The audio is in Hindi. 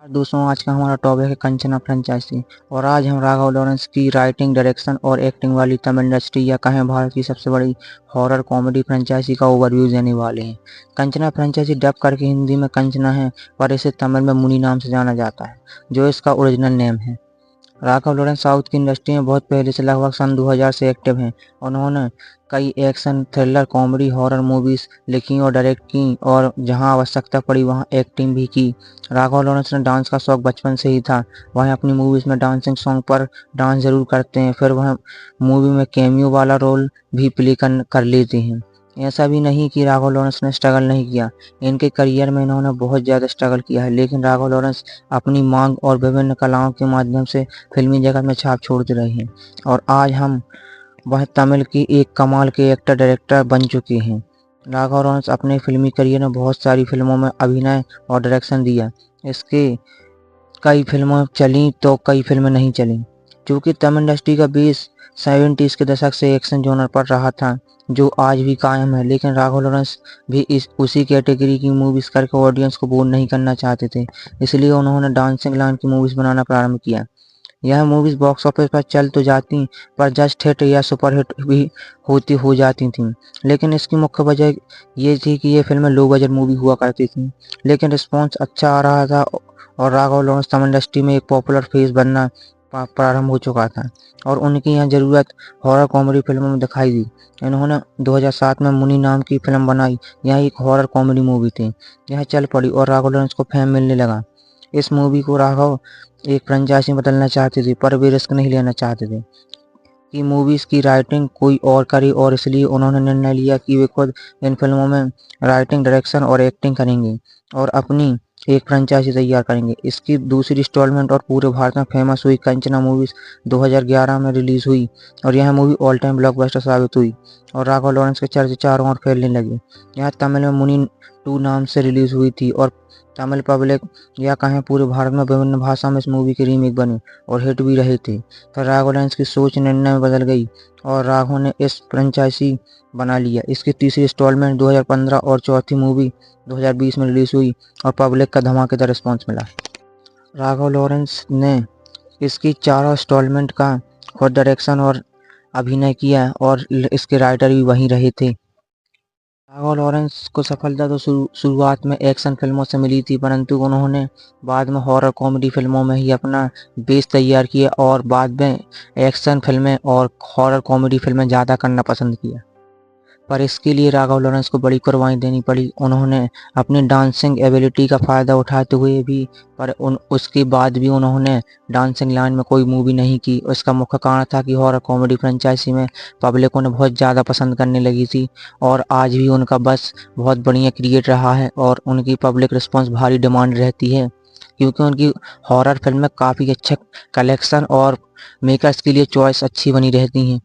दोस्तों, आज का हमारा टॉपिक है कंचना फ्रेंचाइजी। और आज हम राघव लॉरेंस की राइटिंग, डायरेक्शन और एक्टिंग वाली तमिल इंडस्ट्री या कहें भारत की सबसे बड़ी हॉरर कॉमेडी फ्रेंचाइजी का ओवरव्यू देने वाले हैं। कंचना फ्रेंचाइजी डब करके हिंदी में कंचना है, पर इसे तमिल में मुनी नाम से जाना जाता है, जो इसका ओरिजिनल नेम है। राघव लॉरेंस साउथ की इंडस्ट्री में बहुत पहले से, लगभग सन 2000 से एक्टिव हैं। उन्होंने कई action, thriller, comedy, horror movies लिखी और डायरेक्ट की, और जहां आवश्यकता पड़ी वहां एक्टिंग भी की। राघव लॉरेंस ने डांस का शौक बचपन से ही था। वह अपनी मूवीज में डांसिंग सॉन्ग पर डांस जरूर करते हैं, फिर वह मूवी में कैमियो वाला रोल भी प्ले कर लेते हैं। ऐसा भी नहीं कि राघव लॉरेंस ने स्ट्रगल नहीं किया। इनके करियर में इन्होंने बहुत ज़्यादा स्ट्रगल किया है, लेकिन राघव लॉरेंस अपनी मांग और विभिन्न कलाओं के माध्यम से फिल्मी जगत में छाप छोड़ते रहे हैं। और आज हम वह तमिल की एक कमाल के एक्टर डायरेक्टर बन चुके हैं। राघव लॉरेंस अपने फिल्मी करियर में बहुत सारी फिल्मों में अभिनय और डायरेक्शन दिया। इसके कई फिल्में चलीं तो कई फिल्में नहीं चलीं। क्योंकि तमिल इंडस्ट्री का बेस 70s के दशक से एक्शन जॉनर पर रहा था, जो आज भी कायम है। लेकिन राघव लॉरेंस भी उसी कैटेगरी की मूवीज करके ऑडियंस को बोर नहीं करना चाहते थे, इसलिए उन्होंने डांसिंग लाइन की मूवीज बनाना प्रारंभ किया। यह मूवीज बॉक्स ऑफिस पर चल तो जाती, पर जस्ट हिट या सुपर हिट भी हो जाती थीं। लेकिन इसकी मुख्य वजह ये थी कि ये फिल्में लो बजट मूवी हुआ करती थीं, लेकिन रिस्पॉन्स अच्छा आ रहा था और राघव लॉरेंस तमिल इंडस्ट्री में एक पॉपुलर फेस बनना प्रारंभ हो चुका था, और उनकी यहाँ ज़रूरत हॉरर कॉमेडी फिल्मों में दिखाई दी। इन्होंने 2007 में मुनी नाम की फिल्म बनाई। यह एक हॉरर कॉमेडी मूवी थी। यह चल पड़ी और राघव लॉरेंस को फेम मिलने लगा। इस मूवी को राघव एक फ्रेंचाइजी में बदलना चाहते थे, पर वे रिस्क नहीं लेना चाहते थे कि मूवीज की राइटिंग कोई और करे, और इसलिए उन्होंने निर्णय लिया कि वे खुद इन फिल्मों में राइटिंग, डायरेक्शन और एक्टिंग करेंगे और अपनी एक फ्रेंचाइजी तैयार करेंगे। इसकी दूसरी इंस्टॉलमेंट और पूरे भारत में फेमस हुई कंचना मूवीज 2011 में रिलीज हुई, और यह मूवी ऑल टाइम ब्लॉकबस्टर साबित हुई और राघव लॉरेंस के चर्चे चारों ओर फैलने लगे। यह तमिल में मुनी 2 नाम से रिलीज हुई थी, और तमिल पब्लिक या कहें पूरे भारत में विभिन्न भाषा में इस मूवी के रीमेक बने और हिट भी रहे थे। पर राघव लॉरेंस की सोच निर्णय में बदल गई और राघव ने इस फ्रेंचाइजी बना लिया। इसकी तीसरी इंस्टॉलमेंट 2015 और चौथी मूवी 2020 में रिलीज हुई और पब्लिक का धमाकेदार रिस्पॉन्स मिला। राघव लॉरेंस ने इसकी चारों इंस्टॉलमेंट का खुद डायरेक्शन और अभिनय किया, और इसके राइटर भी वहीं रहे थे। राघव लॉरेंस को सफलता तो शुरुआत में एक्शन फिल्मों से मिली थी, परंतु उन्होंने बाद में हॉरर कॉमेडी फिल्मों में ही अपना बेस तैयार किया और बाद में एक्शन फिल्में और हॉरर कॉमेडी फिल्में ज़्यादा करना पसंद किया। पर इसके लिए राघव लॉरेंस को बड़ी कुर्बानी देनी पड़ी। उन्होंने अपनी डांसिंग एबिलिटी का फ़ायदा उठाते हुए भी, पर उसके बाद भी उन्होंने डांसिंग लाइन में कोई मूवी नहीं की। उसका मुख्य कारण था कि हॉरर कॉमेडी फ्रेंचाइजी में पब्लिक उन्हें बहुत ज़्यादा पसंद करने लगी थी, और आज भी उनका बस बहुत बढ़िया क्रिएट रहा है और उनकी पब्लिक रिस्पॉन्स भारी डिमांड रहती है, क्योंकि उनकी हॉरर फिल्म में काफ़ी अच्छा कलेक्शन और मेकर्स के लिए चॉइस अच्छी बनी रहती हैं।